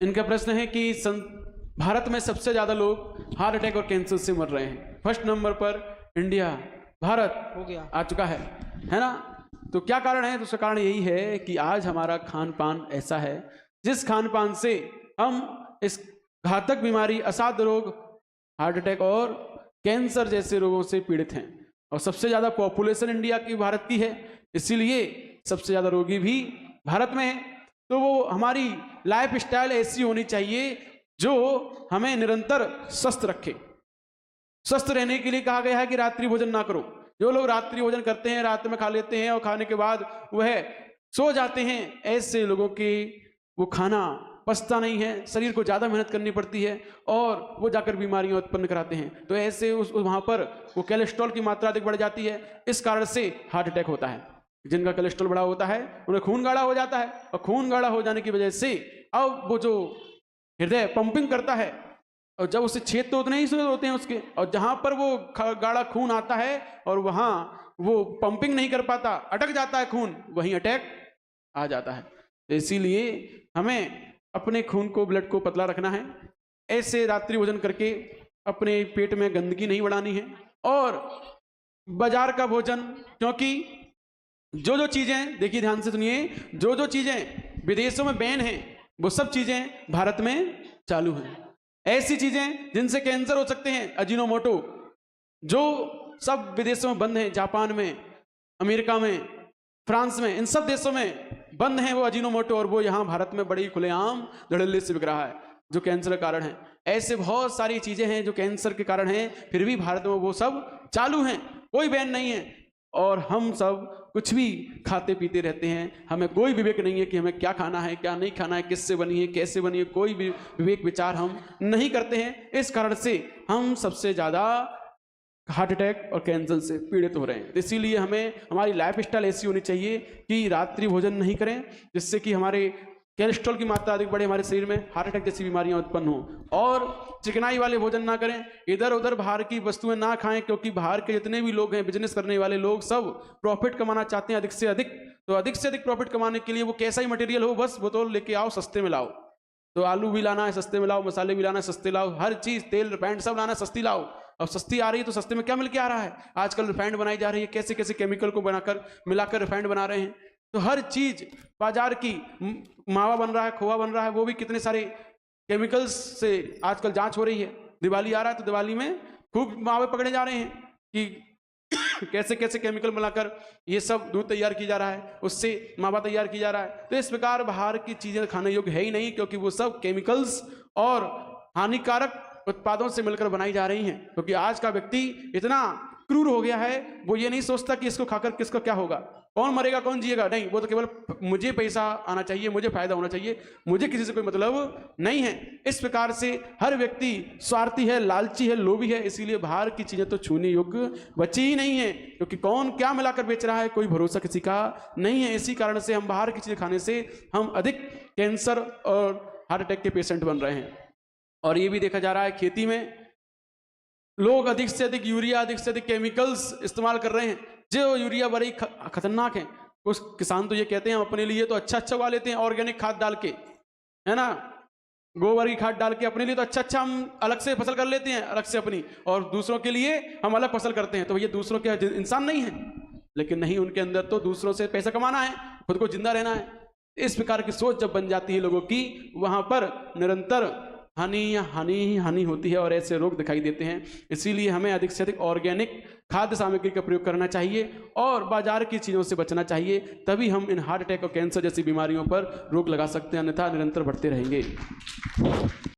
इनका प्रश्न है कि भारत में सबसे ज्यादा लोग हार्ट अटैक और कैंसर से मर रहे हैं। फर्स्ट नंबर पर इंडिया, भारत हो गया, आ चुका है ना। तो क्या कारण है? तो उसका कारण यही है कि आज हमारा खान पान ऐसा है जिस खान पान से हम इस घातक बीमारी, असाध्य रोग, हार्ट अटैक और कैंसर जैसे रोगों से पीड़ित हैं। और सबसे ज्यादा पॉपुलेशन इंडिया की, भारत की है, इसीलिए सबसे ज्यादा रोगी भी भारत में है। तो वो हमारी लाइफ स्टाइल ऐसी होनी चाहिए जो हमें निरंतर स्वस्थ रखे। स्वस्थ रहने के लिए कहा गया है कि रात्रि भोजन ना करो। जो लोग रात्रि भोजन करते हैं, रात में खा लेते हैं और खाने के बाद वह सो जाते हैं, ऐसे लोगों के वो खाना पचता नहीं है, शरीर को ज़्यादा मेहनत करनी पड़ती है और वो जाकर बीमारियां उत्पन्न कराते हैं। तो ऐसे वहाँ पर वो कोलेस्ट्रॉल की मात्रा अधिक बढ़ जाती है, इस कारण से हार्ट अटैक होता है। जिनका कोलेस्ट्रॉल बड़ा होता है उन्हें खून गाढ़ा हो जाता है, और खून गाढ़ा हो जाने की वजह से अब वो जो हृदय पंपिंग करता है, और जब उससे छेद तो उतने ही से होते हैं उसके, और जहाँ पर वो गाढ़ा खून आता है और वहाँ वो पंपिंग नहीं कर पाता, अटक जाता है खून, वहीं अटैक आ जाता है। तो इसीलिए हमें अपने खून को, ब्लड को पतला रखना है। ऐसे रात्रि भोजन करके अपने पेट में गंदगी नहीं बढ़ानी है। और बाजार का भोजन, क्योंकि जो जो चीजें, देखिए ध्यान से सुनिए, जो जो चीजें विदेशों में बैन हैं वो सब चीजें भारत में चालू हैं। ऐसी चीजें जिनसे कैंसर हो सकते हैं, अजीनोमोटो, जो सब विदेशों में बंद है, जापान में, अमेरिका में, फ्रांस में, इन सब देशों में बंद है वो अजीनोमोटो, और वो यहाँ भारत में बड़ी खुलेआम धड़ल्ले से बिक रहा है, जो कैंसर का कारण है। ऐसे बहुत सारी चीजें हैं जो कैंसर के कारण हैं, फिर भी भारत में वो सब चालू हैं, कोई बैन नहीं है। और हम सब कुछ भी खाते पीते रहते हैं, हमें कोई विवेक नहीं है कि हमें क्या खाना है, क्या नहीं खाना है, किससे बनी है, कैसे बनी है, कोई भी विवेक विचार हम नहीं करते हैं। इस कारण से हम सबसे ज्यादा हार्ट अटैक और कैंसर से पीड़ित हो रहे हैं। इसीलिए हमें हमारी लाइफ स्टाइल ऐसी होनी चाहिए कि रात्रि भोजन नहीं करें, जिससे कि हमारे कोलेस्ट्रॉल की मात्रा अधिक बढ़े, हमारे शरीर में हार्ट अटैक जैसी बीमारियां उत्पन्न हो। और चिकनाई वाले भोजन ना करें, इधर उधर बाहर की वस्तुएं ना खाएं, क्योंकि बाहर के जितने भी लोग हैं, बिजनेस करने वाले लोग, सब प्रॉफिट कमाना चाहते हैं अधिक से अधिक। तो अधिक से अधिक प्रॉफिट कमाने के लिए वो कैसा ही मटेरियल हो, बस वो तो लेके आओ, सस्ते में लाओ। तो आलू भी लाना है सस्ते में लाओ, मसाले भी लाना है सस्ते लाओ, हर चीज, तेल रिफाइंड सब लाना है सस्ती लाओ। अब सस्ती आ रही है तो सस्ते में क्या मिल के आ रहा है? आजकल रिफाइंड बनाई जा रही है, कैसे कैसे केमिकल को बनाकर मिलाकर रिफाइंड बना रहे हैं। तो हर चीज बाजार की, मावा बन रहा है, खोआ बन रहा है, वो भी कितने सारे केमिकल्स से आजकल जांच हो रही है। दिवाली आ रहा है तो दिवाली में खूब मावे पकड़े जा रहे हैं कि कैसे कैसे केमिकल मिलाकर ये सब दूध तैयार किया जा रहा है, उससे मावा तैयार किया जा रहा है। तो इस प्रकार बाहर की चीजें खाने योग्य है ही नहीं, क्योंकि वो सब केमिकल्स और हानिकारक उत्पादों से मिलकर बनाई जा रही हैं। क्योंकि आज का व्यक्ति इतना क्रूर हो गया है, वो ये नहीं सोचता कि इसको खाकर किसको क्या होगा, कौन मरेगा कौन जिएगा, नहीं, वो तो केवल मुझे पैसा आना चाहिए, मुझे फायदा होना चाहिए, मुझे किसी से कोई मतलब नहीं है। इस प्रकार से हर व्यक्ति स्वार्थी है, लालची है, लोभी है। इसीलिए बाहर की चीजें तो छूने योग्य बची ही नहीं है, क्योंकि कौन क्या मिलाकर बेच रहा है कोई भरोसा किसी का नहीं है। इसी कारण से हम बाहर की चीजें खाने से हम अधिक कैंसर और हार्ट अटैक के पेशेंट बन रहे हैं। और ये भी देखा जा रहा है, खेती में लोग अधिक से अधिक यूरिया, अधिक से अधिक केमिकल्स इस्तेमाल कर रहे हैं, जो यूरिया बड़ी खतरनाक है। कुछ किसान तो ये कहते हैं हम अपने लिए तो अच्छा उगा लेते हैं ऑर्गेनिक खाद डाल के, है ना, गोबर की खाद डाल के अपने लिए तो अच्छा हम अलग से फसल कर लेते हैं, अलग से अपनी, और दूसरों के लिए हम अलग फसल करते हैं। तो ये दूसरों के इंसान नहीं है, लेकिन नहीं, उनके अंदर तो दूसरों से पैसा कमाना है, खुद को जिंदा रहना है। इस प्रकार की सोच जब बन जाती है लोगों की, वहां पर निरंतर हानि या हानि ही हानि होती है और ऐसे रोग दिखाई देते हैं। इसीलिए हमें अधिक से अधिक ऑर्गेनिक खाद्य सामग्री का प्रयोग करना चाहिए और बाजार की चीज़ों से बचना चाहिए, तभी हम इन हार्ट अटैक और कैंसर जैसी बीमारियों पर रोक लगा सकते हैं, अन्यथा निरंतर बढ़ते रहेंगे।